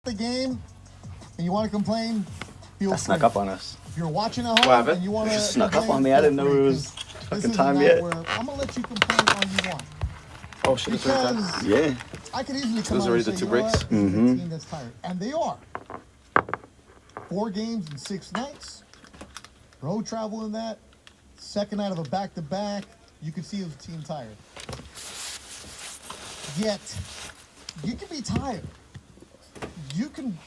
the game and you want to complain, feel free. Snuck up on us. If you're watching at home and you want to snuck up on me. I didn't know it was fucking time yet. I'm gonna let you complain all you want. Oh shit! Because yeah. I could easily come Those out are and the say, two you know breaks. what? This is a team that's tired, and they are. 4 games in 6 nights. Road travel in that. Second night of a back-to-back. You can see it was a team tired. Yet, you can be tired. You can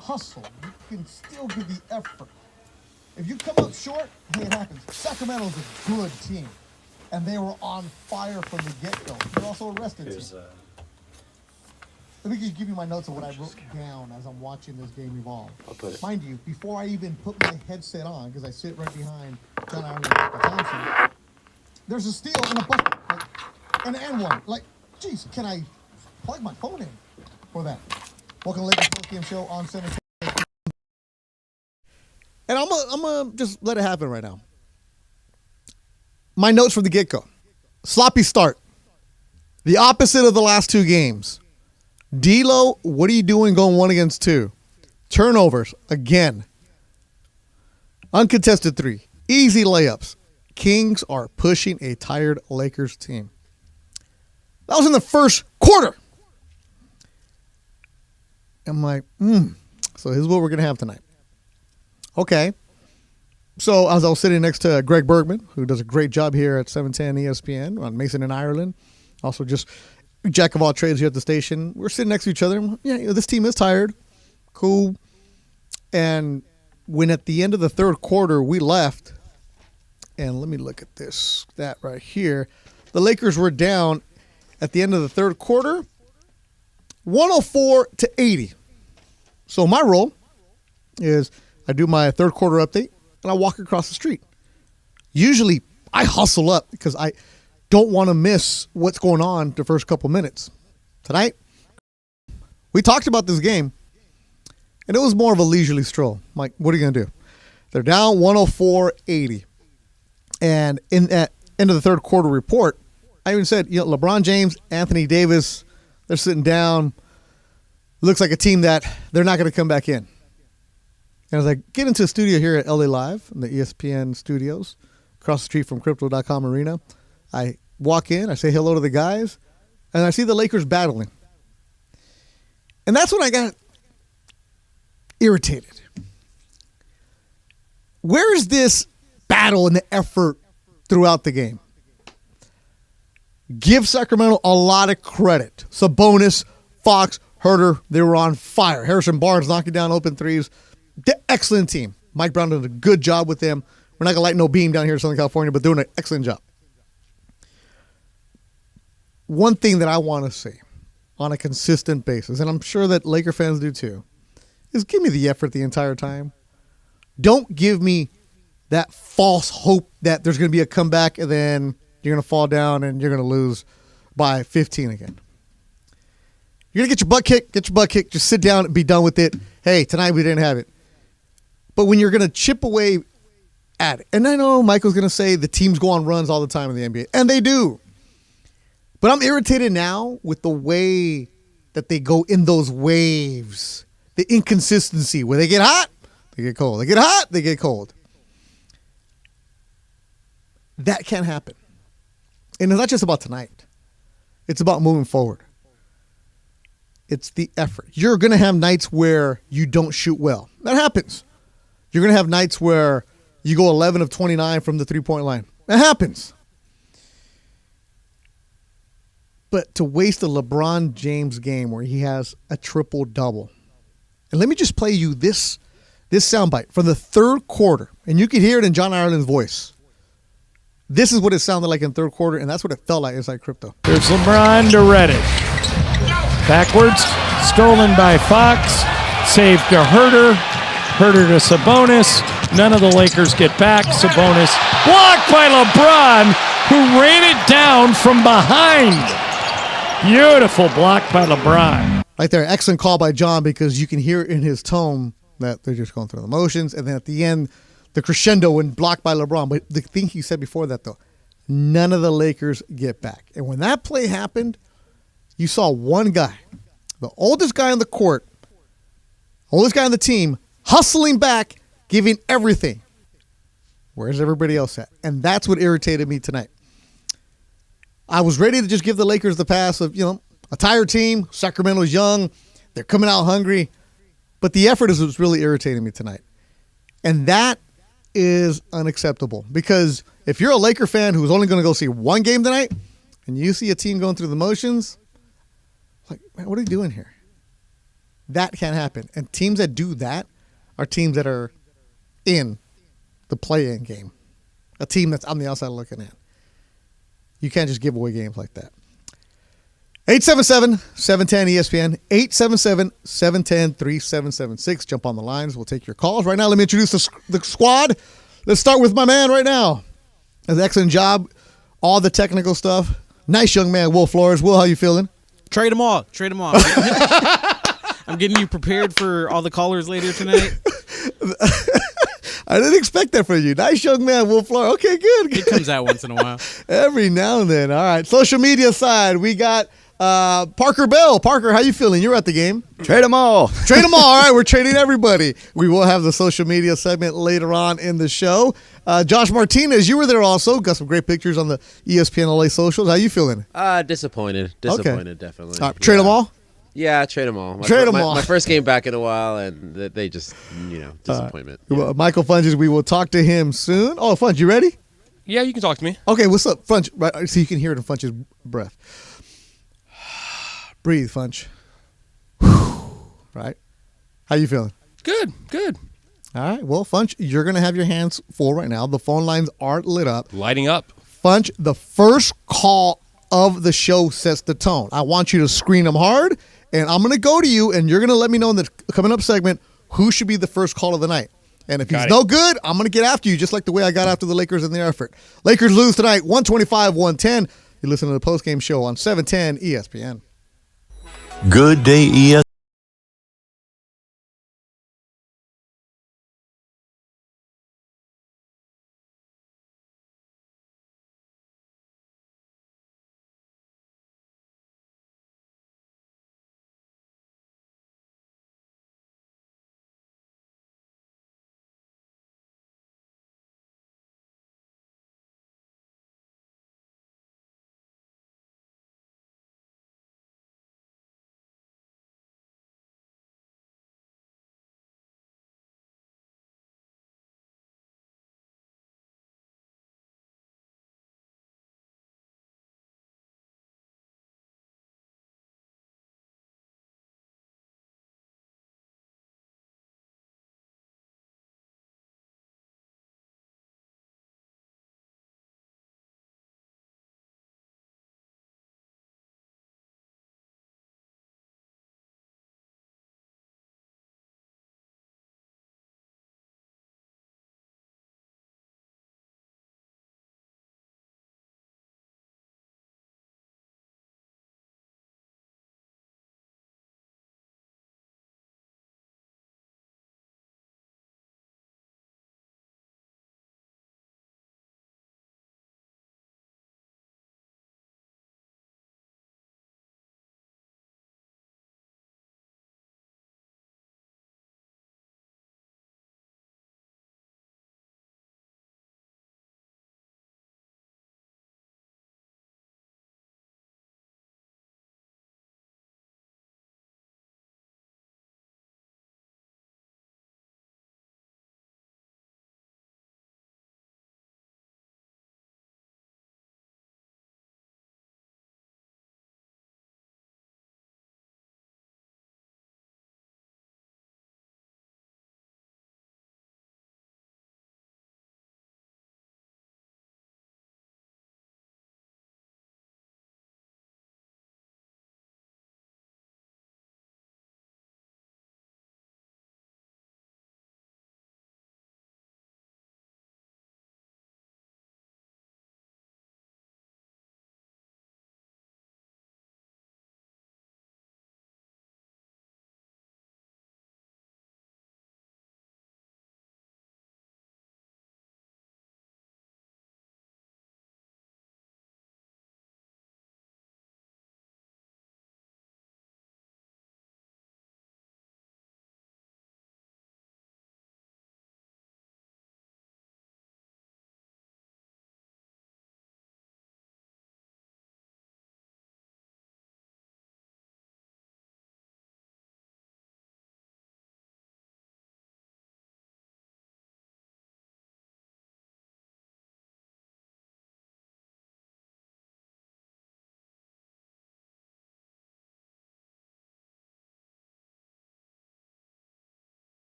hustle. You can still give the effort. If you come up short, hey, it happens. Sacramento's a good team. And they were on fire from the get-go. They're also a rested team. Let me just give you my notes of what I wrote down as I'm watching this game evolve. Mind you, before I even put my headset on, because I sit right behind John Ireland and Thompson, there's a steal and a bucket, and one. Like, geez, can I plug my phone in for that? Welcome to Lakers Postgame Show on Center. And I'm gonna just let it happen right now. My notes from the get-go. Sloppy start. The opposite of the last 2 games. D'Lo, what are you doing going 1 against 2? Turnovers, again. Uncontested 3. Easy layups. Kings are pushing a tired Lakers team. That was in the first quarter. I'm like, so here's what we're going to have tonight. Okay. So as I was sitting next to Greg Bergman, who does a great job here at 710 ESPN on Mason and Ireland, also just jack of all trades here at the station. We're sitting next to each other. Yeah, this team is tired. Cool. And when at the end of the third quarter we left, and let me look at this, that right here, the Lakers were down at the end of the third quarter, 104-80. So my role is I do my third quarter update, and I walk across the street. Usually I hustle up because I don't want to miss what's going on the first couple minutes. Tonight, we talked about this game, and it was more of a leisurely stroll. I'm like, what are you going to do? They're down 104-80. And in that end of the third quarter report, I even said, LeBron James, Anthony Davis, they're sitting down. Looks like a team that they're not going to come back in. And as I get into the studio here at LA Live, in the ESPN studios, across the street from Crypto.com Arena, I walk in, I say hello to the guys, and I see the Lakers battling. And that's when I got irritated. Where is this battle and the effort throughout the game? Give Sacramento a lot of credit. Sabonis, Fox, Herter, they were on fire. Harrison Barnes knocking down open threes. Excellent team. Mike Brown did a good job with them. We're not going to light no beam down here in Southern California, but doing an excellent job. One thing that I want to see on a consistent basis, and I'm sure that Laker fans do too, is give me the effort the entire time. Don't give me that false hope that there's going to be a comeback and then you're going to fall down and you're going to lose by 15 again. You're going to get your butt kicked, just sit down and be done with it. Hey, tonight we didn't have it. But when you're going to chip away at it, and I know Michael's going to say the teams go on runs all the time in the NBA, and they do. But I'm irritated now with the way that they go in those waves, the inconsistency where they get hot, they get cold. They get hot, they get cold. That can't happen. And it's not just about tonight. It's about moving forward. It's the effort. You're going to have nights where you don't shoot well. That happens. You're going to have nights where you go 11 of 29 from the three-point line. That happens. But to waste a LeBron James game where he has a triple-double. And let me just play you this soundbite from the third quarter. And you can hear it in John Ireland's voice. This is what it sounded like in third quarter, and that's what it felt like inside Crypto. There's LeBron to Reddish. Backwards, stolen by Fox. Saved to Herter. Herter to Sabonis. None of the Lakers get back. Sabonis blocked by LeBron, who ran it down from behind. Beautiful block by LeBron. Right there, excellent call by John, because you can hear in his tone that they're just going through the motions. And then at the end, the crescendo when blocked by LeBron. But the thing he said before that, though, none of the Lakers get back. And when that play happened, you saw one guy, the oldest guy on the court, Oldest guy on the team, hustling back, giving everything. Where's everybody else at? And that's what irritated me tonight. I was ready to just give the Lakers the pass of, a tired team. Sacramento's young. They're coming out hungry. But the effort is what's really irritating me tonight. And that is unacceptable. Because if you're a Laker fan who's only going to go see one game tonight, and you see a team going through the motions, like, man, what are you doing here? That can't happen. And teams that do that are teams that are in the play-in game. A team that's on the outside looking in. You can't just give away games like that. 877-710-ESPN, 877-710-3776. Jump on the lines. We'll take your calls. Right now, let me introduce the squad. Let's start with my man right now. Does an excellent job. All the technical stuff. Nice young man, Will Flores. Will, how you feeling? Trade them all. I'm getting you prepared for all the callers later tonight. I didn't expect that from you. Nice young man, Will Flores. Okay, good. It comes out once in a while. Every now and then. All right. Social media side, we got Parker Bell. Parker, how you feeling? You're at the game. Trade them all. Trade them all. All right, we're trading everybody. We will have the social media segment later on in the show. Josh Martinez, you were there also. Got some great pictures on the ESPN LA socials. How you feeling? Disappointed, definitely. Trade them all? Yeah, trade them all. Trade them all. My first game back in a while, and they just, disappointment. Well, Michael Funches, we will talk to him soon. Oh, Funch, you ready? Yeah, you can talk to me. Okay, what's up, Funch? Right, so you can hear it in Funch's breath. Breathe, Funch. Right? How you feeling? Good. All right. Well, Funch, you're going to have your hands full right now. The phone lines aren't lit up. Lighting up. Funch, the first call of the show sets the tone. I want you to screen them hard, and I'm going to go to you, and you're going to let me know in the coming up segment who should be the first call of the night. And if he's no good, I'm going to get after you just like the way I got after the Lakers in their effort. Lakers lose tonight, 125-110. You listen to the postgame show on 710 ESPN. Good Day ESPN.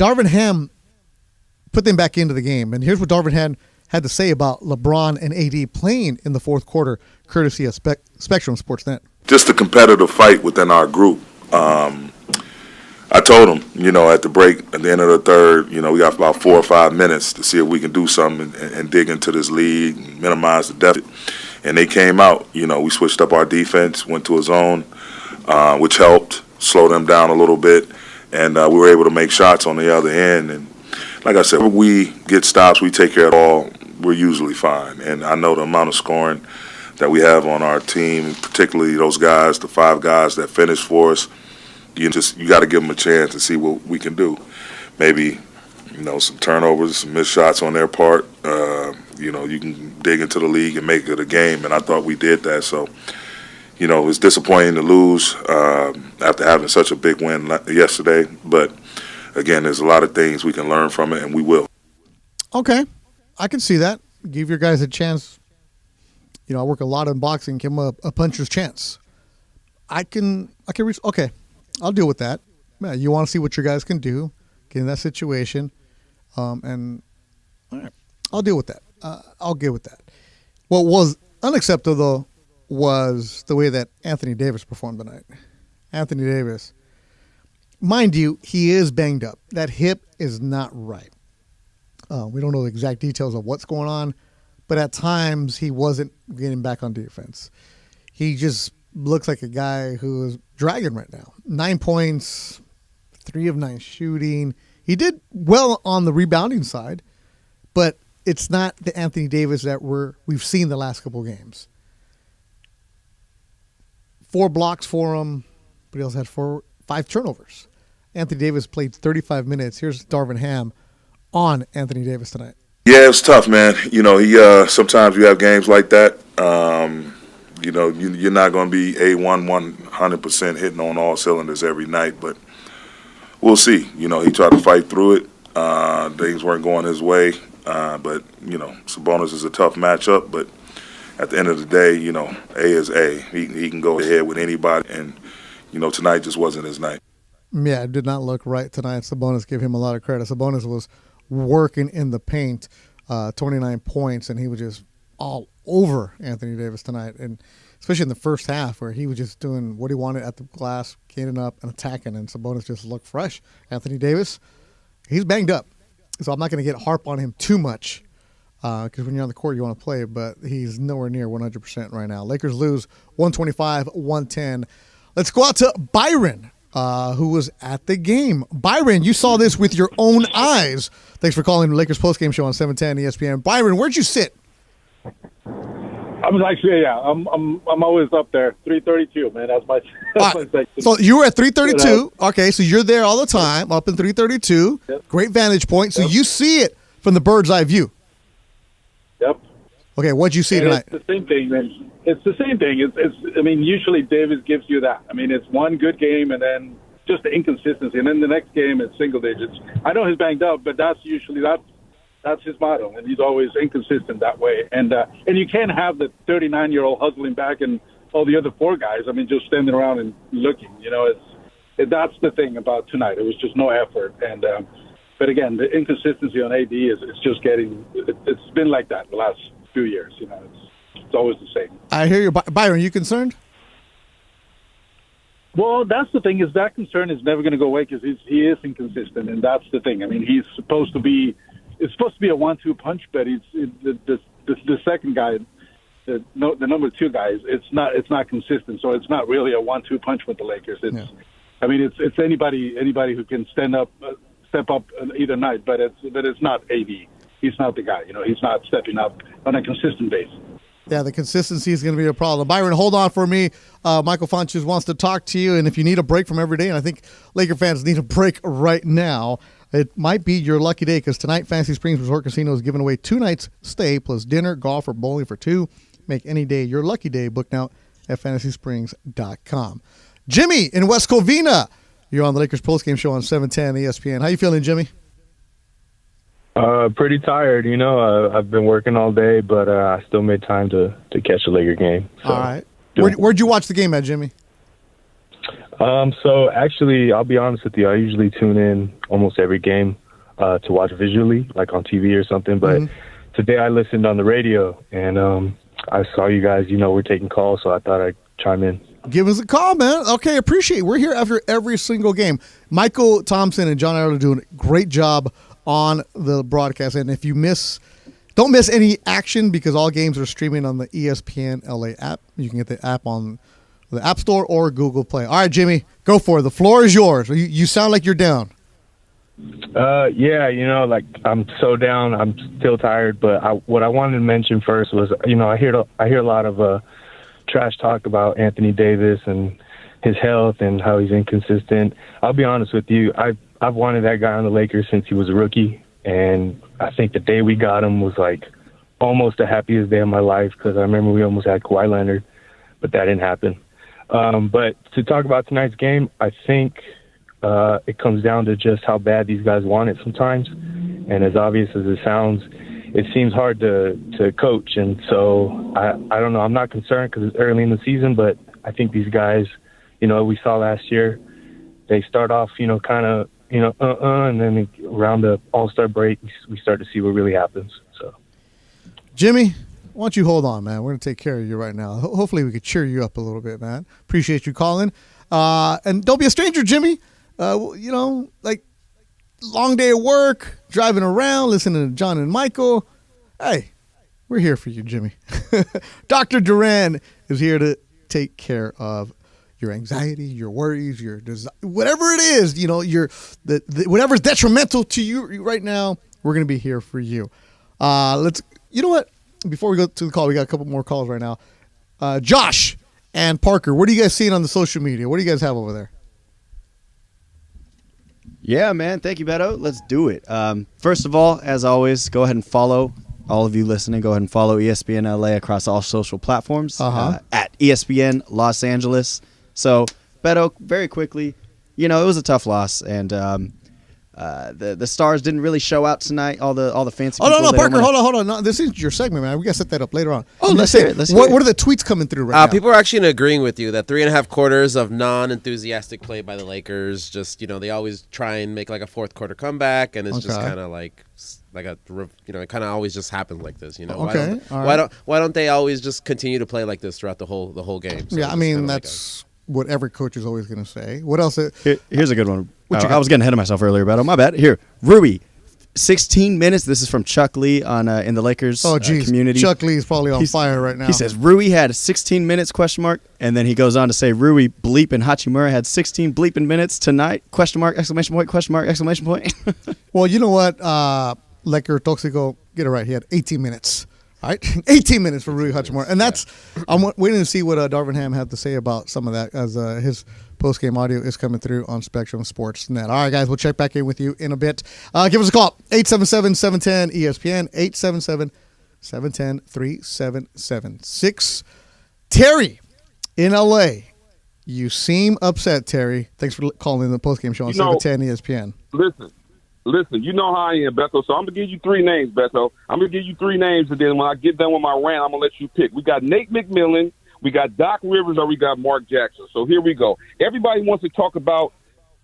Darvin Ham put them back into the game. And here's what Darvin Ham had to say about LeBron and AD playing in the fourth quarter, courtesy of Spectrum Sportsnet. Just a competitive fight within our group. I told him, at the break, at the end of the third, we got about 4 or 5 minutes to see if we can do something and dig into this league, and minimize the deficit. And they came out. We switched up our defense, went to a zone, which helped slow them down a little bit, and we were able to make shots on the other end. And like I said, when we get stops, we take care of it all, we're usually fine. And I know the amount of scoring that we have on our team, particularly those guys, the 5 guys that finish for us, you got to give them a chance to see what we can do. Maybe, some turnovers, some missed shots on their part. You can dig into the league and make it a game, and I thought we did that. So, it's disappointing to lose after having such a big win yesterday. But, again, there's a lot of things we can learn from it, and we will. Okay. I can see that. Give your guys a chance. I work a lot in boxing. Give them a puncher's chance. I can reach. Okay. I'll deal with that. Yeah, you want to see what your guys can do, get in that situation, and all right, I'll deal with that. I'll get with that. What was unacceptable, though, was the way that Anthony Davis performed tonight. Anthony Davis, mind you, he is banged up. That hip is not right. We don't know the exact details of what's going on, but at times he wasn't getting back on defense. He just looks like a guy who is dragging right now. 9 points, 3 of 9 shooting. He did well on the rebounding side, but it's not the Anthony Davis that we've seen the last couple games. 4 blocks for him, but he also had 5 turnovers. Anthony Davis played 35 minutes. Here's Darvin Ham on Anthony Davis tonight. Yeah, it was tough, man. Sometimes you have games like that. You're not going to be A1 100% hitting on all cylinders every night, but we'll see. He tried to fight through it. Things weren't going his way, but Sabonis is a tough matchup. But at the end of the day, A is A. He can go ahead with anybody, and tonight just wasn't his night. Yeah, it did not look right tonight. Sabonis, give him a lot of credit. Sabonis was working in the paint, 29 points, and he was just all over Anthony Davis tonight, and especially in the first half where he was just doing what he wanted at the glass, getting up and attacking, and Sabonis just looked fresh. Anthony Davis, he's banged up, so I'm not going to get harp on him too much because when you're on the court, you want to play, but he's nowhere near 100% right now. Lakers lose 125-110. Let's go out to Byron, who was at the game. Byron, you saw this with your own eyes. Thanks for calling the Lakers postgame show on 710 ESPN. Byron, where'd you sit? I was actually, I'm always up there, 332, man. That's my section. So you were at 332. Okay, so you're there all the time, up in 332. Yep. Great vantage point. So you see it from the bird's eye view. Yep. Okay, what'd you see tonight? It's the same thing, man. It's the same thing. Usually Davis gives you that. It's one good game and then just the inconsistency, and then the next game it's single digits. I know he's banged up, but that's his motto, and he's always inconsistent that way. And you can't have the 39-year-old hustling back and all the other 4 guys. just standing around and looking. That's the thing about tonight. It was just no effort. And but again, the inconsistency on AD it's just getting. It's been like that the last few years. It's always the same. I hear you, Byron. Are you concerned? Well, that's the thing. Is that concern is never going to go away because he is inconsistent, and that's the thing. He's supposed to be. It's supposed to be a 1-2 punch, but he's the second guy, the number 2 guy. It's not consistent, so it's not really a 1-2 punch with the Lakers. It's anybody who can step up either night, but it's not AD. He's not the guy. He's not stepping up on a consistent basis. Yeah, the consistency is going to be a problem. Byron, hold on for me. Michael Funches wants to talk to you, and if you need a break from every day, and I think Laker fans need a break right now, it might be your lucky day because tonight Fantasy Springs Resort Casino is giving away 2 nights stay plus dinner, golf, or bowling for 2. Make any day your lucky day. Book now at fantasysprings.com. Jimmy in West Covina, you're on the Lakers postgame show on 710 ESPN. How you feeling, Jimmy? Pretty tired, I've been working all day, but I still made time to catch a Laker game. So, all right. Where'd you watch the game at, Jimmy? So actually, I'll be honest with you. I usually tune in almost every game to watch visually, like on TV or something. But today I listened on the radio, and I saw you guys, were taking calls, so I thought I'd chime in. Give us a call, man. Okay, appreciate it. We're here after every single game. Michael Thompson and John Ireland are doing a great job on the broadcast. And if you don't miss any action because all games are streaming on the ESPN LA app. You can get the app on the App Store or Google Play. All right, Jimmy, go for it. The floor is yours. You sound like you're down. Yeah, I'm so down. I'm still tired. But what I wanted to mention first was, I hear a lot of trash talk about Anthony Davis and his health and how he's inconsistent. I'll be honest with you. I've wanted that guy on the Lakers since he was a rookie, and I think the day we got him was like almost the happiest day of my life because I remember we almost had Kawhi Leonard, but that didn't happen. But to talk about tonight's game, I think it comes down to just how bad these guys want it sometimes, and as obvious as it sounds, it seems hard to coach. And so I don't know. I'm not concerned because it's early in the season, but I think these guys, we saw last year, they start off, kind of, and then around the All-Star break, we start to see what really happens. So, Jimmy, why don't you hold on, man? We're going to take care of you right now. Hopefully we could cheer you up a little bit, man. Appreciate you calling. And don't be a stranger, Jimmy. Like long day of work, driving around, listening to John and Michael. Hey, we're here for you, Jimmy. Dr. Duran is here to take care of your anxiety, your worries, your whatever it is, whatever's detrimental to you right now, we're going to be here for you. You know what? Before we go to the call, we got a couple more calls right now. Josh and Parker, what are you guys seeing on the social media? What do you guys have over there? Yeah, man. Thank you, Beto. Let's do it. First of all, as always, go ahead and follow all of you listening. Go ahead and follow ESPN LA across all social platforms at ESPN Los Angeles. So, Beto, very quickly, it was a tough loss, and the stars didn't really show out tonight. All the fancy. Oh people, no, Parker, hold on. No, this is your segment, man. We gotta set that up later on. Oh, let's hear it. What are the tweets coming through right now? People are actually agreeing with you that 3.5 quarters of non-enthusiastic play by the Lakers. Just they always try and make like a fourth quarter comeback, and it's just kind of like a it kind of always just happens like this. Why don't they always just continue to play like this throughout the whole game? So I mean that's what every coach is always going to say. What else? Here's a good one. I was getting ahead of myself earlier, but my bad. Here, Rui, 16 minutes. This is from Chuck Lee on in the Lakers community. Chuck Lee is probably on fire right now. He says Rui had 16 minutes ? And then he goes on to say Rui bleep and Hachimura had 16 bleeping minutes tonight ? ! ! ! ! ! ! Well, you know what? Laker Toxico, get it right. He had 18 minutes. All right, 18 minutes for Rui Hachimura. And I'm waiting to see what Darvin Ham had to say about some of that as his post-game audio is coming through on Spectrum Sportsnet. All right, guys, we'll check back in with you in a bit. Give us a call, 877-710-ESPN, 877-710-3776. Terry in L.A., you seem upset, Terry. Thanks for calling the post-game show on 710 ESPN. Listen, you know how I am, Beto, so I'm going to give you 3 names, Beto. I'm going to give you 3 names, and then when I get done with my rant, I'm going to let you pick. We got Nate McMillan, we got Doc Rivers, or we got Mark Jackson. So here we go. Everybody wants to talk about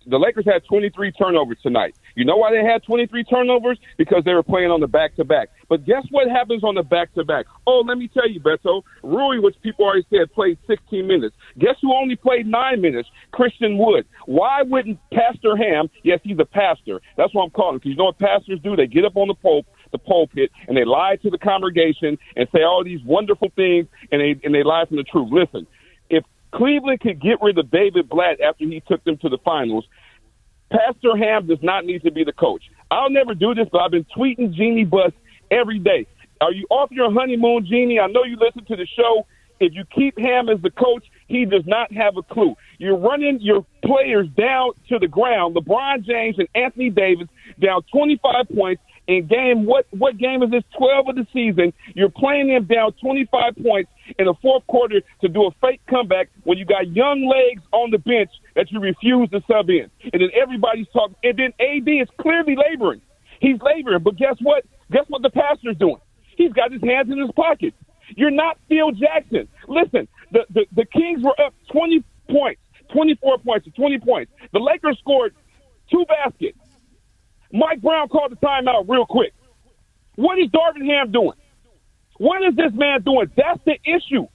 the Lakers had 23 turnovers tonight. You know why they had 23 turnovers? Because they were playing on the back-to-back. But guess what happens on the back-to-back? Oh, let me tell you, Beto. Rui, which people already said, played 16 minutes. Guess who only played 9 minutes? Christian Wood. Why wouldn't Pastor Ham, yes, he's a pastor. That's what I'm calling him, because you know what pastors do? They get up on the pulpit, and they lie to the congregation and say all these wonderful things, and they lie from the truth. Listen, if Cleveland could get rid of David Blatt after he took them to the finals, Pastor Ham does not need to be the coach. I'll never do this, but I've been tweeting Jeannie Buss every day. Are you off your honeymoon, Jeannie? I know you listen to the show. If you keep Ham as the coach, he does not have a clue. You're running your players down to the ground. LeBron James and Anthony Davis down 25 points in game. What game is this? 12 of the season. You're playing them down 25 points in the fourth quarter to do a fake comeback when you got young legs on the bench that you refuse to sub in. And then everybody's talking. And then AD is clearly laboring. He's laboring. But guess what? Guess what the pastor's doing? He's got his hands in his pocket. You're not Phil Jackson. Listen, the Kings were up 20 points. 24 points to 20 points. The Lakers scored 2 baskets. Mike Brown called the timeout real quick. What is Darvin Ham doing? What is this man doing? That's the issue.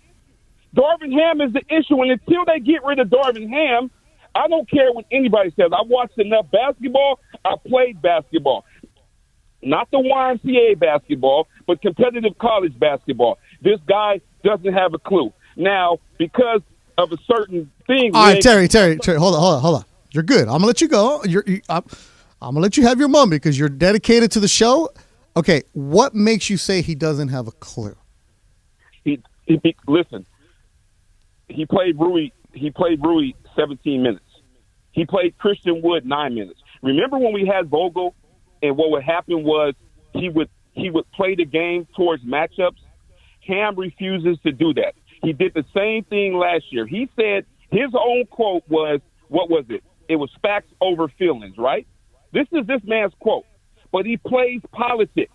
Darvin Ham is the issue, and until they get rid of Darvin Ham, I don't care what anybody says. I watched enough basketball. I played basketball. Not the YMCA basketball, but competitive college basketball. This guy doesn't have a clue. Now, because of a certain thing. All right, Terry, hold on. You're good. I'm gonna let you go. I'm gonna let you have your moment because you're dedicated to the show. Okay, what makes you say he doesn't have a clue? Listen. He played Rui 17 minutes. He played Christian Wood 9 minutes. Remember when we had Vogel, and what would happen was he would play the game towards matchups? Ham refuses to do that. He did the same thing last year. He said his own quote was, what was it? It was facts over feelings, right? This is this man's quote. But he plays politics.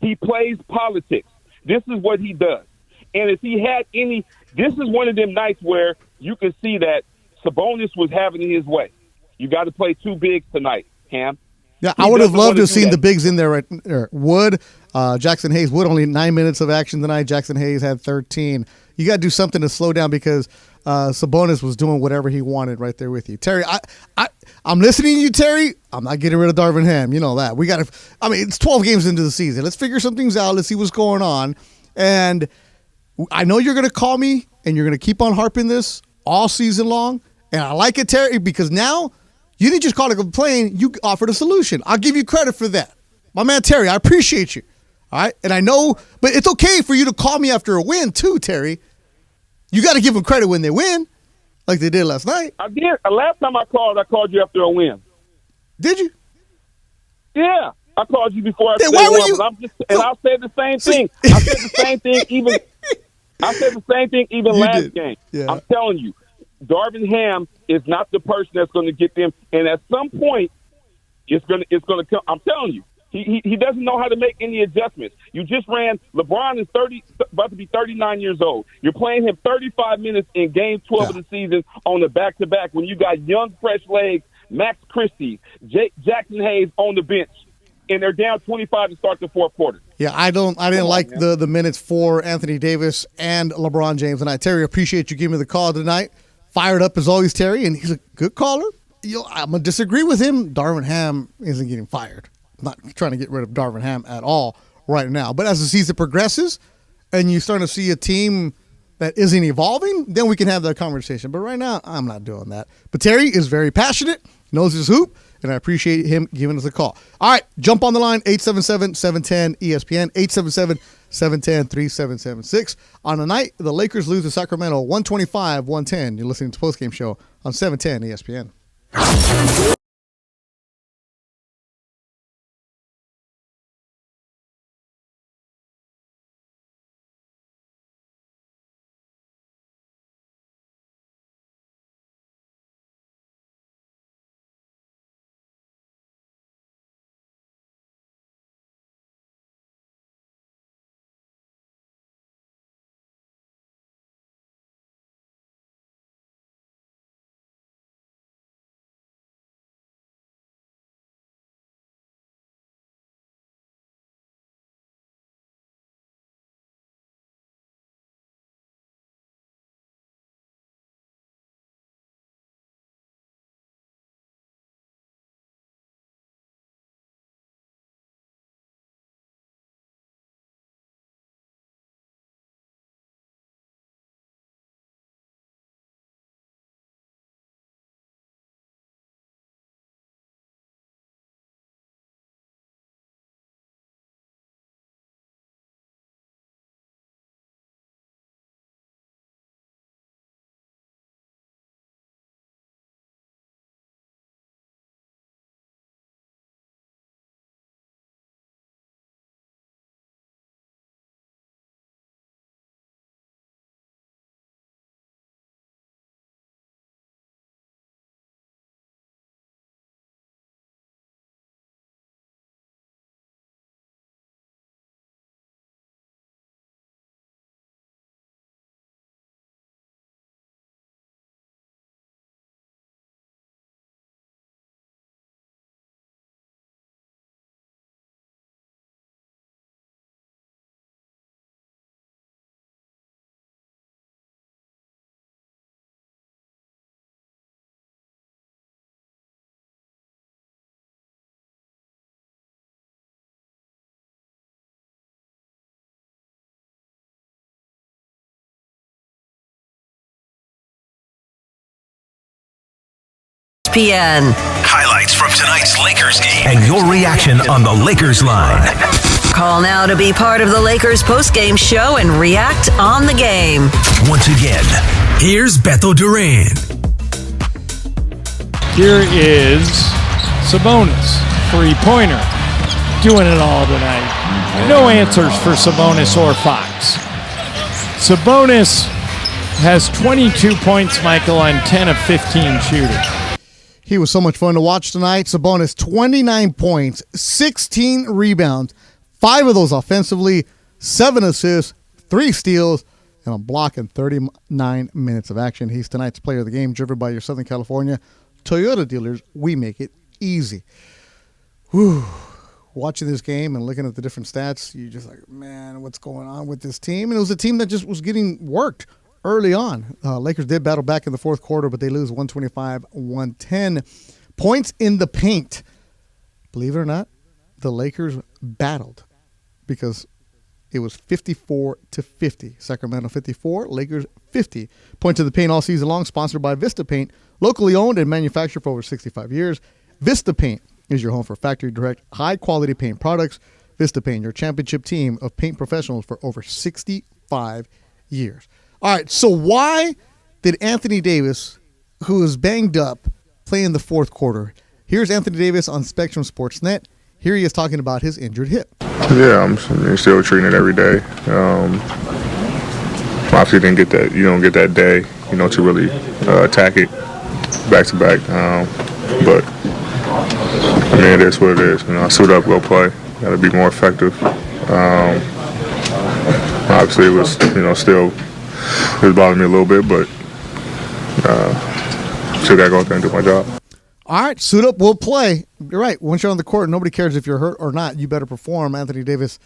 He plays politics. This is what he does. And if he had any, this is one of them nights where you can see that Sabonis was having his way. You got to play 2 bigs tonight, Ham. Yeah, I would have loved to have seen the bigs in there right there. Wood, Jackson Hayes. Wood only 9 minutes of action tonight. Jackson Hayes had 13. You got to do something to slow down because Sabonis was doing whatever he wanted right there with you. Terry, I'm listening to you, Terry. I'm not getting rid of Darvin Ham. You know that. We got to, it's 12 games into the season. Let's figure some things out. Let's see what's going on. And I know you're going to call me and you're going to keep on harping this all season long. And I like it, Terry, because now you didn't just call to complain. You offered a solution. I'll give you credit for that. My man, Terry, I appreciate you. All right. And I know, but it's okay for you to call me after a win too, Terry. You got to give them credit when they win like they did last night. I did. Last time I called you after a win. Did you? Yeah. I called you before I I said the same thing. I said the same thing even last game. Yeah. I'm telling you, Darvin Ham is not the person that's going to get them. And at some point, it's going to come. I'm telling you, he doesn't know how to make any adjustments. You just ran. LeBron is about to be 39 years old. You're playing him 35 minutes in Game 12 of the season on the back-to-back when you got young, fresh legs, Max Christie, Jackson Hayes on the bench. And they're down 25 to start the fourth quarter. Yeah, I didn't like the minutes for Anthony Davis and LeBron James tonight. Terry, appreciate you giving me the call tonight. Fired up as always, Terry, and he's a good caller. I'm going to disagree with him. Darvin Ham isn't getting fired. I'm not trying to get rid of Darvin Ham at all right now. But as the season progresses and you're starting to see a team that isn't evolving, then we can have that conversation. But right now, I'm not doing that. But Terry is very passionate, knows his hoop, and I appreciate him giving us a call. All right, jump on the line, 877-710-ESPN, 877-710-3776. On the night, the Lakers lose to Sacramento 125-110. You're listening to Postgame Show on 710 ESPN. ESPN. Highlights from tonight's Lakers game and your reaction on the Lakers line. Call now to be part of the Lakers postgame show and react on the game. Once again, here's Beto Duran. Here is Sabonis, three-pointer, doing it all tonight. No answers for Sabonis or Fox. Sabonis has 22 points, Michael, on 10 of 15 shooting. He was so much fun to watch tonight. Sabonis, 29 points, 16 rebounds, 5 of those offensively, 7 assists, 3 steals, and a block in 39 minutes of action. He's tonight's player of the game, driven by your Southern California Toyota dealers. We make it easy. Whew. Watching this game and looking at the different stats, you're just like, man, what's going on with this team? And it was a team that just was getting worked early on. Lakers did battle back in the fourth quarter, but they lose 125-110. Points in the paint. Believe it or not, the Lakers battled because it was 54-50. Sacramento 54, Lakers 50. Points in the paint all season long, sponsored by Vista Paint, locally owned and manufactured for over 65 years. Vista Paint is your home for factory direct, high-quality paint products. Vista Paint, your championship team of paint professionals for over 65 years. All right, so why did Anthony Davis, who is banged up, play in the fourth quarter? Here's Anthony Davis on Spectrum Sportsnet. Here he is talking about his injured hip. Yeah, I'm still treating it every day. Obviously, didn't get that. You don't get that day, to really attack it back to back. But it is what it is. I suit up, go play. Got to be more effective. Obviously, it was still. It was bothering me a little bit, but still got to go out there and do my job. All right, suit up, we'll play. You're right. Once you're on the court, nobody cares if you're hurt or not. You better perform. Anthony Davis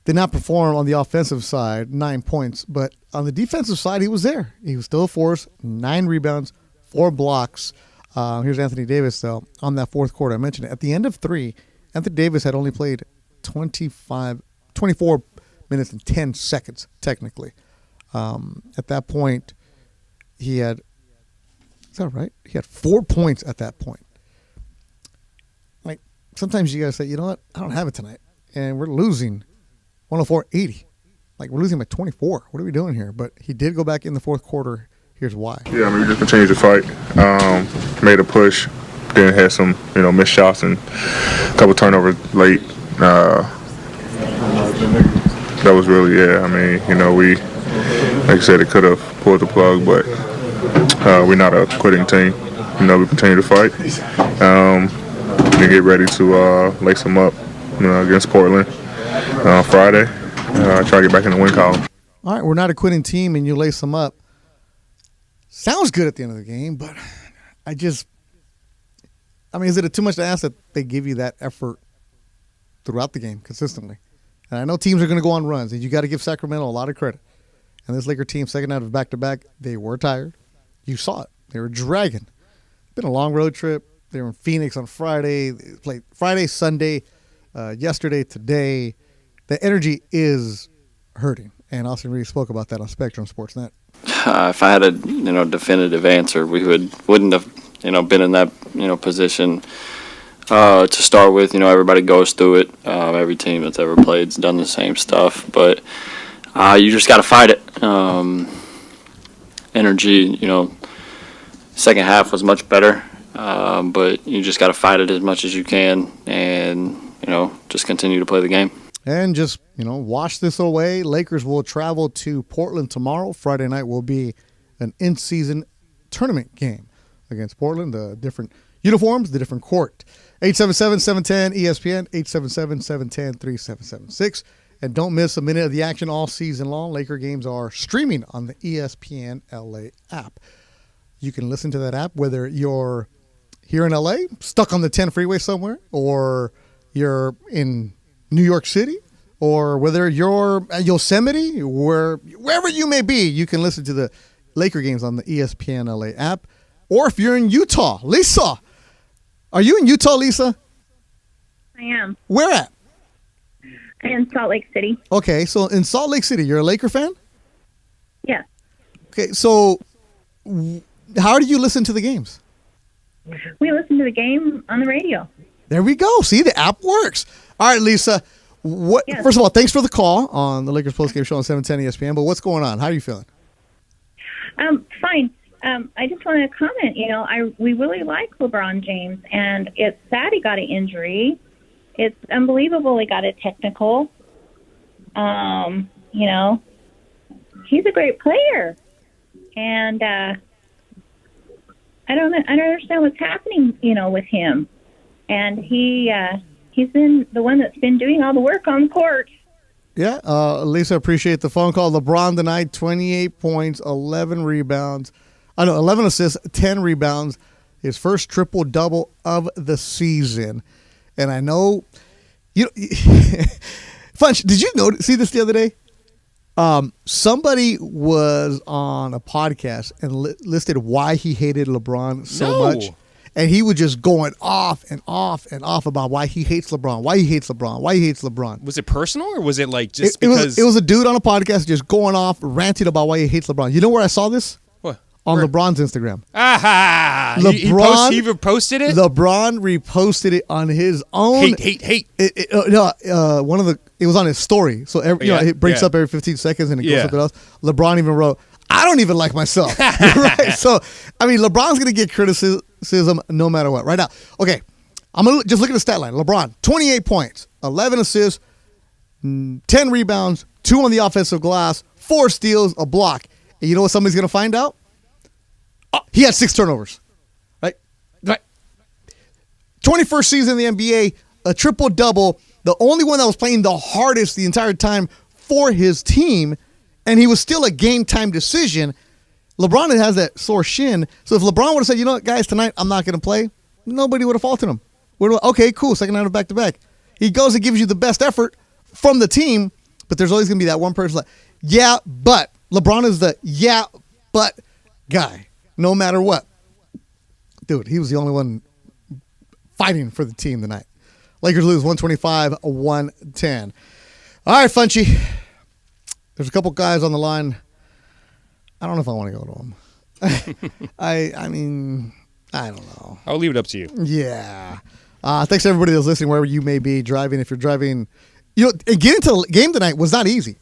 did not perform on the offensive side, 9 points. But on the defensive side, he was there. He was still a force, 9 rebounds, 4 blocks. Here's Anthony Davis, though, on that fourth quarter. I mentioned it. At the end of 3, Anthony Davis had only played 24 minutes and 10 seconds, technically. At that point, he had, is that right? He had 4 points at that point. Like, sometimes you got to say, you know what? I don't have it tonight. And we're losing 104-80. Like, we're losing by 24. What are we doing here? But he did go back in the fourth quarter. Here's why. Yeah, we just continued to fight. Made a push. Then had some, missed shots and a couple turnovers late. That was really, we, like I said, it could have pulled the plug, but we're not a quitting team. We continue to fight and get ready to lace them up against Portland Friday. Try to get back in the win column. All right, we're not a quitting team, and you lace them up. Sounds good at the end of the game, but is it too much to ask that they give you that effort throughout the game consistently? And I know teams are going to go on runs, and you got to give Sacramento a lot of credit. And this Laker team, second out of back-to-back, they were tired. You saw it. They were dragging. It's been a long road trip. They were in Phoenix on Friday. They played Friday, Sunday, yesterday, today. The energy is hurting. And Austin Reed spoke about that on Spectrum Sportsnet. If I had a definitive answer, we wouldn't have been in that position to start with. Everybody goes through it. Every team that's ever played has done the same stuff, but you just got to fight it. Energy, second half was much better, but you just got to fight it as much as you can, and just continue to play the game. And just, wash this away. Lakers will travel to Portland tomorrow. Friday night will be an in-season tournament game against Portland. The different uniforms, the different court. 877-710-ESPN, 877-710-3776. And don't miss a minute of the action all season long. Laker games are streaming on the ESPN LA app. You can listen to that app whether you're here in LA, stuck on the 10 freeway somewhere, or you're in New York City, or whether you're at Yosemite, wherever you may be, you can listen to the Laker games on the ESPN LA app. Or if you're in Utah, Lisa, are you in Utah, Lisa? I am. Where at? In Salt Lake City. Okay, so in Salt Lake City, you're a Laker fan? Yes. Okay, so how do you listen to the games? We listen to the game on the radio. There we go. See, the app works. All right, Lisa. Yes. First of all, thanks for the call on the Lakers postgame show on 710 ESPN. But what's going on? How are you feeling? Fine. I just want to comment. We really like LeBron James, and it's sad he got an injury. It's unbelievable he got a technical. He's a great player, and I don't understand what's happening. With him, and he's been the one that's been doing all the work on the court. Yeah, Lisa, appreciate the phone call. LeBron tonight, 28 points, 11 rebounds. 11 assists, 10 rebounds. His first triple-double of the season. And I know, Funch, did you see this the other day? Somebody was on a podcast and listed why he hated LeBron so much. And he was just going off and off and off about why he hates LeBron, why he hates LeBron, why he hates LeBron. Was it personal or was it like just because... It was a dude on a podcast just going off, ranting about why he hates LeBron. You know where I saw this? What? On LeBron's Instagram. Aha! LeBron, he reposted it? LeBron reposted it on his own. Hate. It was on his story. So it breaks up every 15 seconds and it goes something else. LeBron even wrote, I don't even like myself. Right? So, LeBron's going to get criticism no matter what. Right now. Okay. I'm going to just look at the stat line. LeBron, 28 points, 11 assists, 10 rebounds, 2 on the offensive glass, 4 steals, a block. And you know what somebody's going to find out? He had 6 turnovers. Right? 21st season in the NBA, a triple-double, the only one that was playing the hardest the entire time for his team, and he was still a game-time decision. LeBron has that sore shin, so if LeBron would have said, you know what, guys, tonight I'm not going to play, nobody would have faulted him. Okay, cool, second night of back-to-back. He goes and gives you the best effort from the team, but there's always going to be that one person like, yeah, but. LeBron is the but guy, no matter what. Dude, he was the only one fighting for the team tonight. Lakers lose 125-110. All right, Funchy. There's a couple guys on the line. I don't know if I want to go to them. I mean, I don't know. I'll leave it up to you. Yeah. Thanks to everybody that's listening, wherever you may be driving. If you're driving, getting to the game tonight was not easy.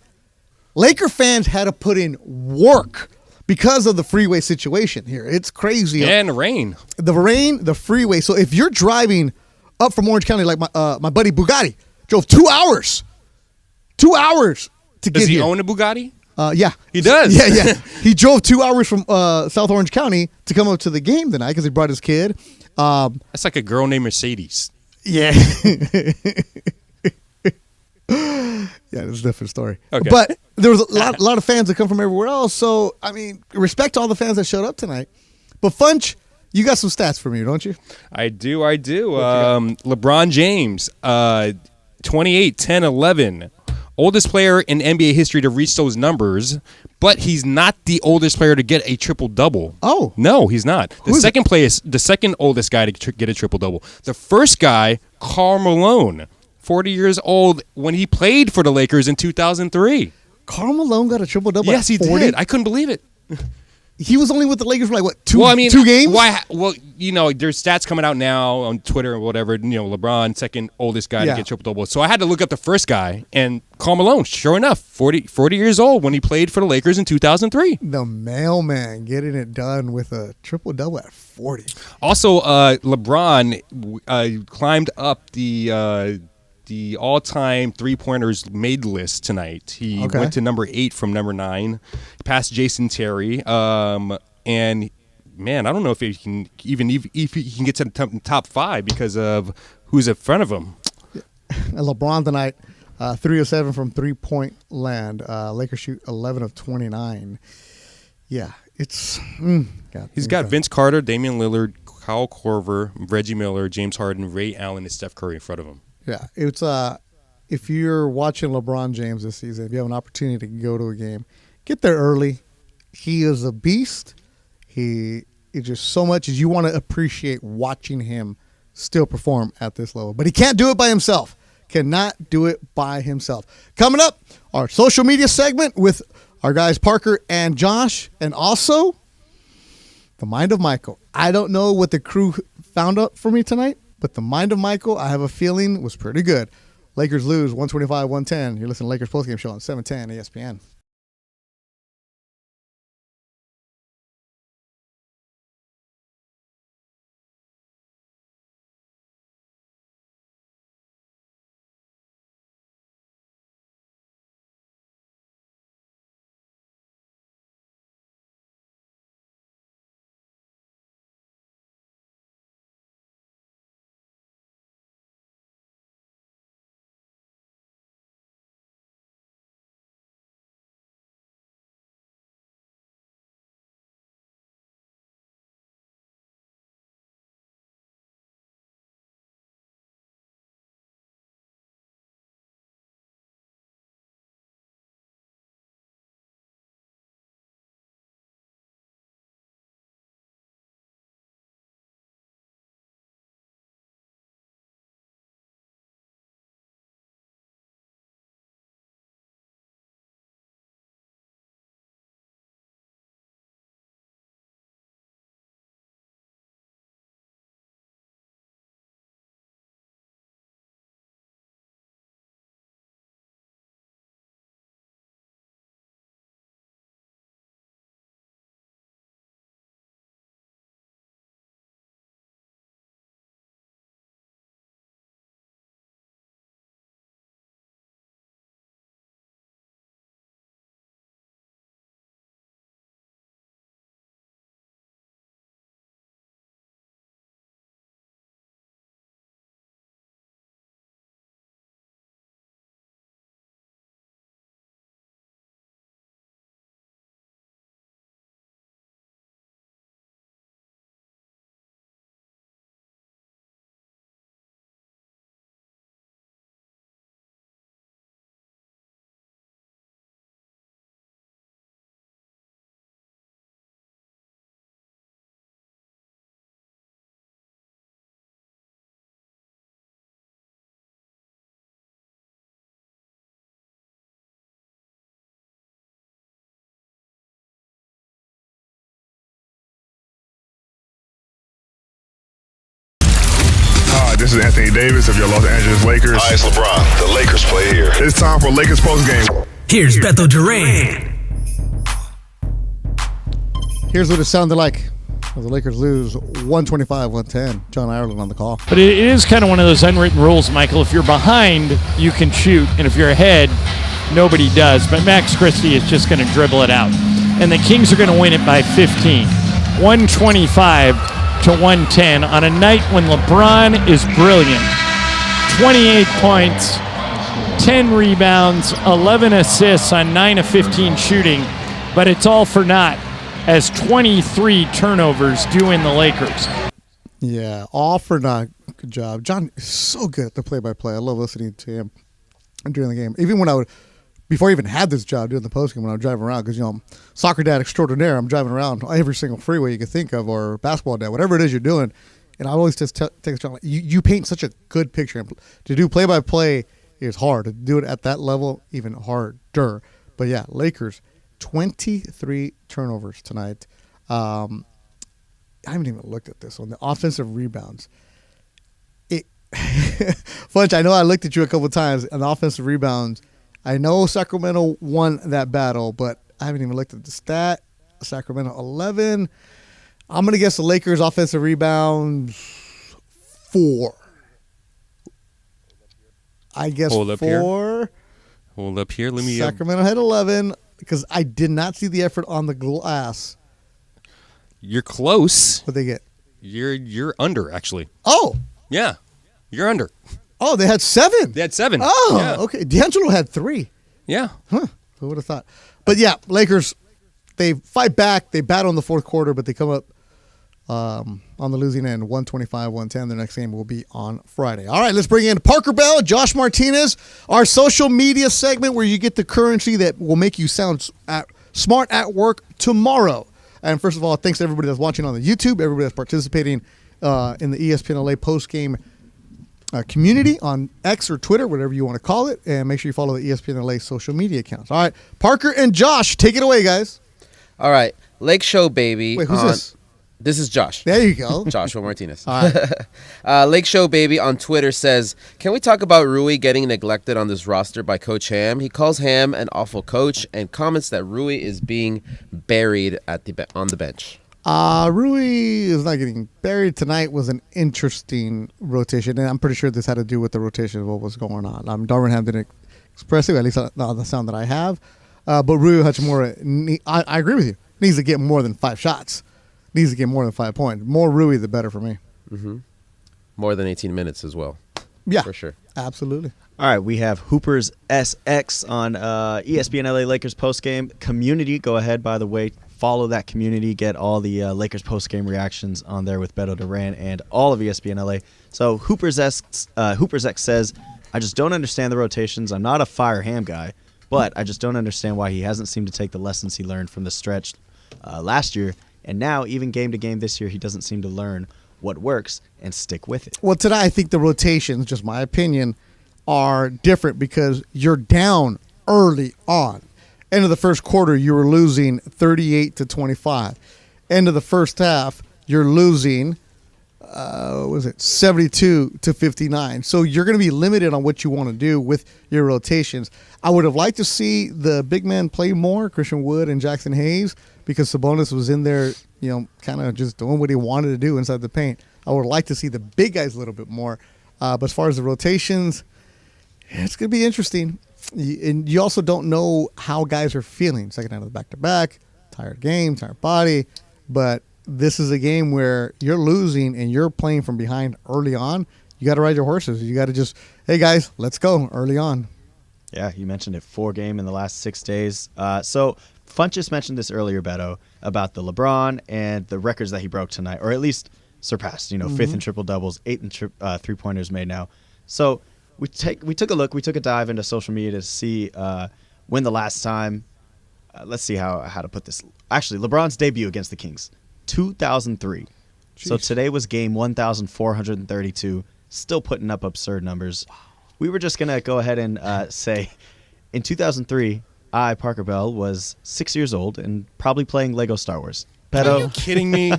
Laker fans had to put in work because of the freeway situation here. It's crazy. And the rain. The freeway. So if you're driving up from Orange County, like my buddy Bugatti, drove 2 hours. 2 hours to get here. Does he own a Bugatti? Yeah. He does? Yeah. He drove 2 hours from South Orange County to come up to the game tonight because he brought his kid. That's like a girl named Mercedes. Yeah. Yeah, it's a different story. Okay. But there was a lot of fans that come from everywhere else. So, respect to all the fans that showed up tonight. But Funch, you got some stats for me, don't you? I do. LeBron James, 28, 10, 11. Oldest player in NBA history to reach those numbers, but he's not the oldest player to get a triple-double. Oh. No, he's not. The second oldest guy to get a triple-double. The first guy, Karl Malone. 40 years old when he played for the Lakers in 2003. Karl Malone got a triple-double Yes, he 40? did. I couldn't believe it. He was only with the Lakers for two games? Why? Well, there's stats coming out now on Twitter or whatever. LeBron, second oldest guy to get triple-double. So I had to look up the first guy, and Karl Malone, sure enough, 40 years old when he played for the Lakers in 2003. The mailman getting it done with a triple-double at 40. Also, LeBron climbed up the all-time three-pointers made list tonight. He went to number 8 from number 9, past Jason Terry. And man, I don't know if he can get to the top 5 because of who's in front of him. And LeBron tonight, 3 of 7 from three-point land. Lakers shoot 11 of 29. Yeah, it's he's got Vince Carter, Damian Lillard, Kyle Korver, Reggie Miller, James Harden, Ray Allen, and Steph Curry in front of him. Yeah, it's if you're watching LeBron James this season, if you have an opportunity to go to a game, get there early. He is a beast. He is just so much as you want to appreciate watching him still perform at this level. But he can't do it by himself. Cannot do it by himself. Coming up, our social media segment with our guys Parker and Josh, and also the mind of Michael. I don't know what the crew found up for me tonight, but the mind of Michael, I have a feeling, was pretty good. Lakers lose 125-110. You're listening to Lakers Postgame Show on 710 ESPN. This is Anthony Davis of your Los Angeles Lakers. Hi, it's LeBron. The Lakers play here. It's time for Lakers postgame. Here's Beto Duran. Here's what it sounded like as the Lakers lose 125-110. John Ireland on the call. But it is kind of one of those unwritten rules, Michael. If you're behind, you can shoot, and if you're ahead, nobody does. But Max Christie is just going to dribble it out. And the Kings are going to win it by 15. 125-110 on a night when LeBron is brilliant. 28 points, 10 rebounds, 11 assists on 9 of 15 shooting, but it's all for naught as 23 turnovers do in the Lakers. Yeah, all for naught. Good job. John is so good at the play-by-play. I love listening to him during the game. Even when I would, before I even had this job doing the postgame, when I was driving around, because, you know, soccer dad extraordinaire, I'm driving around every single freeway you can think of, or basketball dad, whatever it is you're doing, and I always just take John, you paint such a good picture. To do play-by-play is hard. To do it at that level, even harder. But yeah, Lakers, 23 turnovers tonight. I haven't even looked at this one. The offensive rebounds. Funch, I know I looked at you a couple of times on offensive rebounds. I know Sacramento won that battle, but I haven't even looked at the stat. Sacramento 11. I'm going to guess the Lakers offensive rebounds 4. I guess Hold up 4. Here. Hold up here. Let me. Sacramento had 11 because I did not see the effort on the glass. You're close. What'd they get? You're under, actually. Oh. Yeah. You're under. Oh, they had 7. They had 7. Oh, yeah. okay. D'Angelo had 3. Yeah. Huh. Who would have thought? But yeah, Lakers, they fight back. They battle in the fourth quarter, but they come up on the losing end, 125-110. Their next game will be on Friday. All right, let's bring in Parker Bell, Josh Martinez, our social media segment where you get the currency that will make you sound smart at work tomorrow. And first of all, thanks to everybody that's watching on the YouTube, everybody that's participating in the ESPN LA postgame community on X or Twitter, whatever you want to call it, and make sure you follow the ESPN LA social media accounts. All right, Parker and Josh, take it away, guys. All right, Lake Show baby. Wait, who's this? This is Josh. There you go. Joshua Martinez. All right. Lake Show Baby on Twitter says, can we talk about Rui getting neglected on this roster by Coach Ham? He calls Ham an awful coach and comments that Rui is being buried on the bench. Rui is not getting buried. Tonight was an interesting rotation, and I'm pretty sure this had to do with the rotation of what was going on. Darvin Ham didn't express it, at least on the sound that I have. But Rui Hachimura, I agree with you, needs to get more than 5 shots. Needs to get more than 5 points. More Rui, the better for me. Mm-hmm. More than 18 minutes as well. Yeah. For sure. Absolutely. All right, we have Hoopers SX on ESPN LA Lakers postgame community. Go ahead, by the way, follow that community. Get all the Lakers postgame reactions on there with Beto Duran and all of ESPN LA. So Hoopers X says, I just don't understand the rotations. I'm not a fire Ham guy, but I just don't understand why he hasn't seemed to take the lessons he learned from the stretch last year. And now, even game to game this year, he doesn't seem to learn what works and stick with it. Well, today I think the rotations, just my opinion, are different because you're down early on. End of the first quarter, you were losing 38-25. End of the first half, you're losing, 72-59. So you're going to be limited on what you want to do with your rotations. I would have liked to see the big men play more, Christian Wood and Jackson Hayes, because Sabonis was in there, kind of just doing what he wanted to do inside the paint. I would like to see the big guys a little bit more. But as far as the rotations, it's going to be interesting. And you also don't know how guys are feeling. Second night of the back-to-back, tired game, tired body. But this is a game where you're losing and you're playing from behind early on. You got to ride your horses. You got to just, hey, guys, let's go early on. Yeah, you mentioned it, 4 game in the last 6 days. So Funt just mentioned this earlier, Beto, about the LeBron and the records that he broke tonight, or at least surpassed. 5th in triple doubles, 8th in 3-pointers made now. So we took a look, we took a dive into social media to see when the last time. Let's see how to put this. Actually, LeBron's debut against the Kings, 2003. Jeez. So today was game 1,432. Still putting up absurd numbers. We were just gonna go ahead and say, in 2003. I, Parker Bell, was 6 years old and probably playing Lego Star Wars. Beto. Are you kidding me?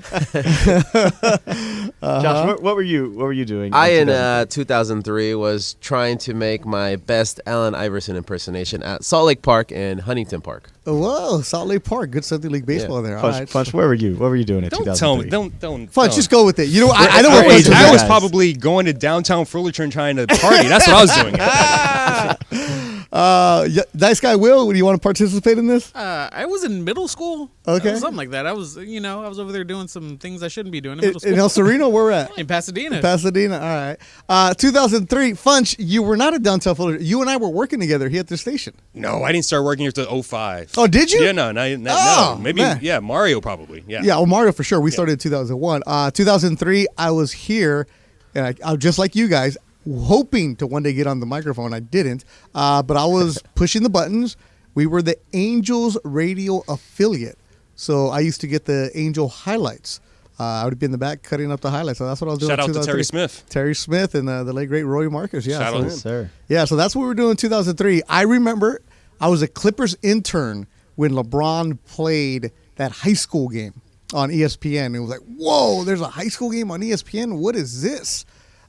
Josh, what were you doing? I, in 2003, was trying to make my best Allen Iverson impersonation at Salt Lake Park and Huntington Park. Whoa, Salt Lake Park. Good Sunday League baseball there. All right. Funch, where were you? What were you doing in 2003? Don't. Funch, just go with it. I know what Funch was. I was probably going to downtown Fullerton trying to party. That's what I was doing. Nice guy Will, do you want to participate in this? I was in middle school. Okay. Something like that. I was over there doing some things I shouldn't be doing in middle school. In El Sereno, where we're at? In Pasadena. All right. 2003, Funch, you were not at downtown Fullerton. You and I were working together here at the station. No, I didn't start working here until 2005. Oh, did you? Yeah, no. Maybe, man. Yeah, Mario probably. Yeah. Yeah, well, Mario for sure. We started in 2001. 2003, I was here, and I just like you guys, hoping to one day get on the microphone. I didn't, but I was pushing the buttons. We were the Angels radio affiliate, so I used to get the Angel highlights. I would be in the back cutting up the highlights. So that's what I was doing. Shout out to Terry Smith. Terry Smith and the late, great Roy Marcus. Yeah, Shout out to him. Sir. Yeah, so that's what we were doing in 2003. I remember I was a Clippers intern when LeBron played that high school game on ESPN. It was like, whoa, there's a high school game on ESPN? What is this?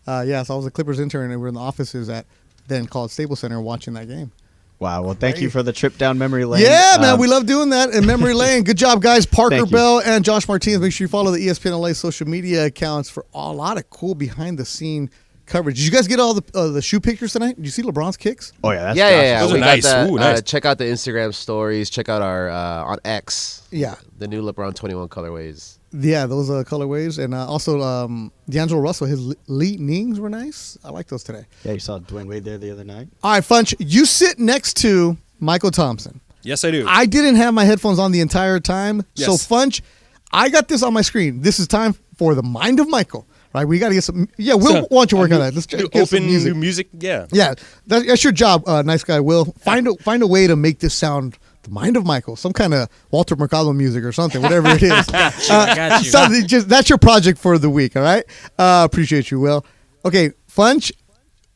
So I was a Clippers intern, and we were in the offices at then called Staples Center watching that game. Wow. Well, thank you for the trip down memory lane. Yeah, man, we love doing that in memory lane. Good job, guys. Parker Bell and Josh Martinez. Make sure you follow the ESPN LA social media accounts for a lot of cool behind-the-scene coverage. Did you guys get all the shoe pictures tonight? Did you see LeBron's kicks? Oh, yeah. That's Yeah. Those We are nice. got that. Ooh, nice. Check out the Instagram stories. Check out our on X. Yeah. The new LeBron 21 colorways. Yeah, those colorways. And also D'Angelo Russell, his leanings were nice. I like those today. Yeah, you saw Dwayne Wade there the other night. All right, Funch, you sit next to Michael Thompson. Yes, I do. I didn't have my headphones on the entire time. Yes. So, Funch, I got this on my screen. This is time for the Mind of Michael. Right, we got to get some. Yeah, Will, why don't you work on that? Let's get open some music. new music. Yeah, yeah, that's your job, nice guy. Will find a way to make this sound the Mind of Michael, some kind of Walter Mercado music or something, whatever it is. I got you. Something that's your project for the week. All right, appreciate you, Will. Okay, Funch,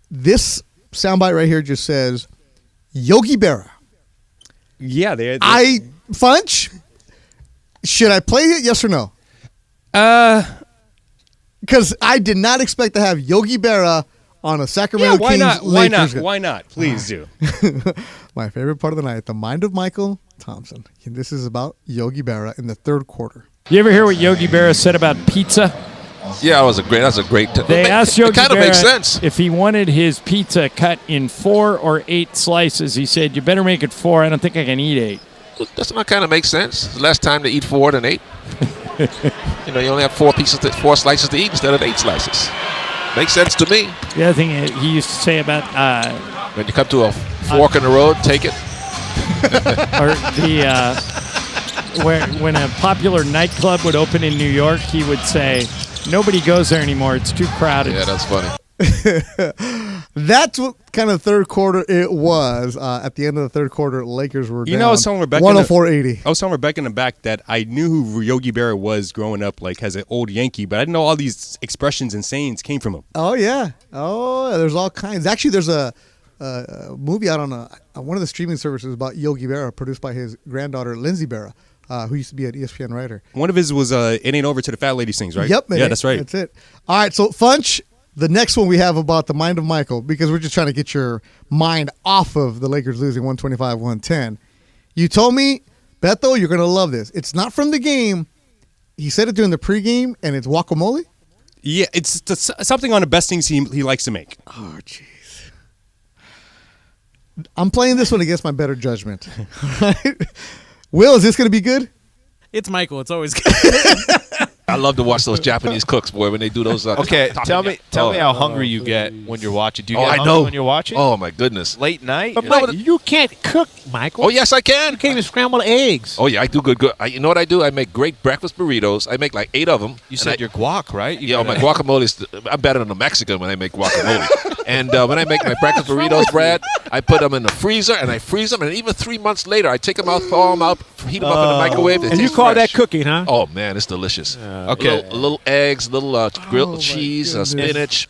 this soundbite right here just says Yogi Berra. Yeah, Funch, should I play it? Yes or no? Because I did not expect to have Yogi Berra on a Sacramento why Kings not? Why Lakers not? game. Why not? Please do. My favorite part of the night, the mind of Michael Thompson. This is about Yogi Berra in the third quarter. You ever hear what Yogi Berra said about pizza? Yeah, that was a great. They asked Yogi it kind of Berra makes sense. if he wanted his pizza cut in 4 or 8 slices. He said, "You better make it 4. I don't think I can eat 8." Doesn't that kind of make sense? It's less time to eat 4 than 8. You only have 4 slices to eat instead of 8 slices. Makes sense to me. The other thing he used to say about when you come to a fork in the road, take it. or the when a popular nightclub would open in New York, he would say, "Nobody goes there anymore. It's too crowded." Yeah, that's funny. That's what kind of third quarter it was. At the end of the third quarter, Lakers were down I was telling Rebecca 104-80. I was telling Rebecca in the back that I knew who Yogi Berra was growing up, like as an old Yankee, but I didn't know all these expressions and sayings came from him. Oh, yeah. Oh, there's all kinds. Actually, there's a movie out on one of the streaming services about Yogi Berra, produced by his granddaughter, Lindsay Berra, who used to be an ESPN writer. One of his was "It Ain't Over Till the Fat Lady Sings," right? Yep. Yeah, that's right. That's it. All right, so Funch, the next one we have about the mind of Michael, because we're just trying to get your mind off of the Lakers losing 125-110. You told me, Beto, you're going to love this. It's not from the game. He said it during the pregame, and it's guacamole? Yeah, it's something on the best things he likes to make. Oh, jeez. I'm playing this one against my better judgment. Will, is this going to be good? It's Michael. It's always good. I love to watch those Japanese cooks, boy, when they do those. Okay, tell me how hungry you get when you're watching. Do you get I hungry know. when you're watching? Oh, my goodness. Late night? But Mike, you can't cook, Michael. Oh, yes, I can. You can't even scramble eggs. Oh, yeah, I do good. You know what I do? I make great breakfast burritos. I make like 8 of them. You said your guac, right? My guacamole is. I'm better than a Mexican when I make guacamole. And when I make my breakfast burritos, Brad, I put them in the freezer and I freeze them. And even 3 months later, I take them out, thaw them out, heat them up in the microwave. And you call that cooking, huh? Oh, man, it's delicious. Okay. Little eggs, little grilled cheese, spinach.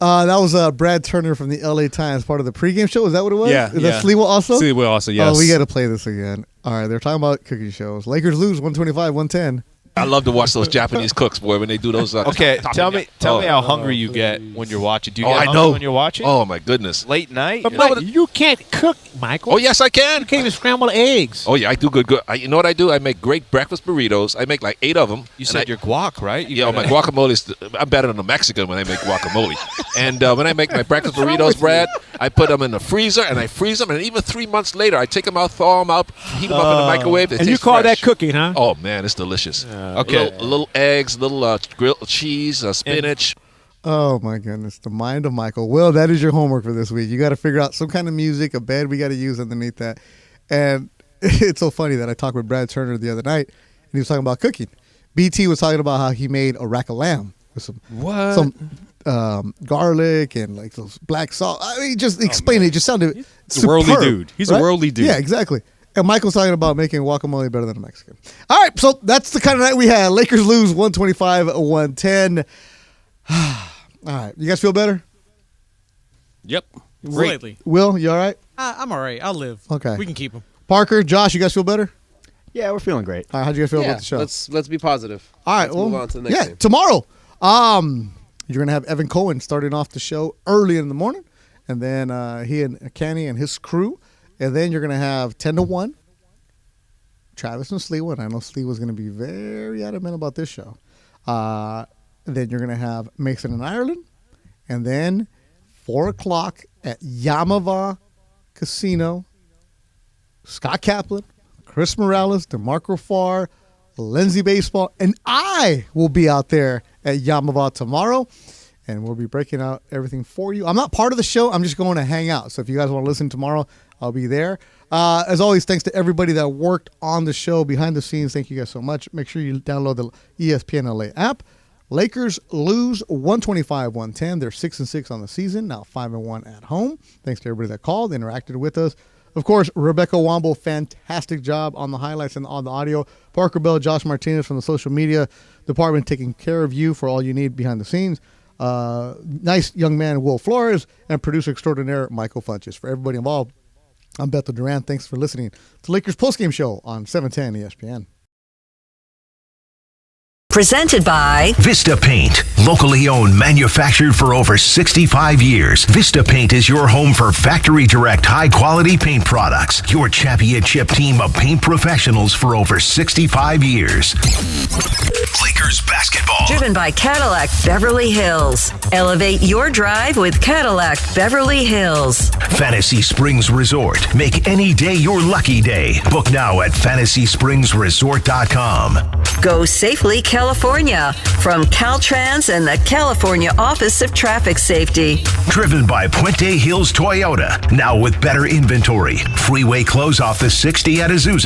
That was Brad Turner from the LA Times, part of the pregame show. Is that what it was? Yeah. Is that Sliwa also? Sliwa also, yes. Oh, we got to play this again. All right, they're talking about cooking shows. Lakers lose 125-110. I love to watch those Japanese cooks, boy, when they do those. Okay, tell me how hungry you get when you're watching. Do you get I hungry know. when you're watching? Oh, my goodness. Late night? But Mike, you can't cook, Michael. Oh, yes, I can. You can't even scramble eggs. Oh, yeah, I do good. You know what I do? I make great breakfast burritos. I make like 8 of them. You said your guac, right? My guacamole is. I'm better than a Mexican when I make guacamole. And when I make my breakfast burritos, Brad, I put them in the freezer and I freeze them. And even 3 months later, I take them out, thaw them out, heat them up in the microwave. And you call that cooking, huh? Oh, man, it's delicious. Okay. Little eggs, little grilled cheese, spinach. Oh, my goodness. The mind of Michael. Well, that is your homework for this week. You got to figure out some kind of music, a bed we got to use underneath that. And it's so funny that I talked with Brad Turner the other night, and he was talking about cooking. BT was talking about how he made a rack of lamb with some garlic and like those black salt. I mean, just explain it. It just sounded He's a worldly dude. He's a worldly dude. Yeah, exactly. And Michael's talking about making guacamole better than a Mexican. All right, so that's the kind of night we had. Lakers lose 125-110. All right, you guys feel better? Yep. Slightly. Will, you all right? I'm all right. I'll live. Okay. We can keep him. Parker, Josh, you guys feel better? Yeah, we're feeling great. All right, how'd you guys feel about the show? Let's be positive. All right, let's move on to the next game. Tomorrow. You're gonna have Evan Cohen starting off the show early in the morning, and then he and Kenny and his crew, and then you're gonna have 10-1. Travis and Sliwa, and I know Sliwa's gonna be very adamant about this show. Then you're gonna have Mason and Ireland, and then 4:00 at Yamava Casino. Scott Kaplan, Chris Morales, DeMarco Farr, Lindsay Baseball, and I will be out there at Yamava tomorrow, and we'll be breaking out everything for you. I'm not part of the show. I'm just going to hang out. So if you guys want to listen tomorrow, I'll be there. As always, thanks to everybody that worked on the show behind the scenes. Thank you guys so much. Make sure you download the ESPN LA app. Lakers lose 125-110. They're 6-6 on the season, now 5-1 at home. Thanks to everybody that called, interacted with us. Of course, Rebecca Womble, fantastic job on the highlights and on the audio. Parker Bell, Josh Martinez from the social media department taking care of you for all you need behind the scenes. Nice young man, Will Flores, and producer extraordinaire, Michael Funches. For everybody involved, I'm Beto Duran. Thanks for listening to Lakers Postgame Show on 710 ESPN. Presented by Vista Paint, locally owned, manufactured for over 65 years. Vista Paint is your home for factory direct high quality paint products. Your championship team of paint professionals for over 65 years. Lakers basketball. Driven by Cadillac Beverly Hills. Elevate your drive with Cadillac Beverly Hills. Fantasy Springs Resort. Make any day your lucky day. Book now at fantasyspringsresort.com. Go safely, California. From Caltrans and the California Office of Traffic Safety. Driven by Puente Hills Toyota. Now with better inventory. Freeway close off the 60 at Azusa.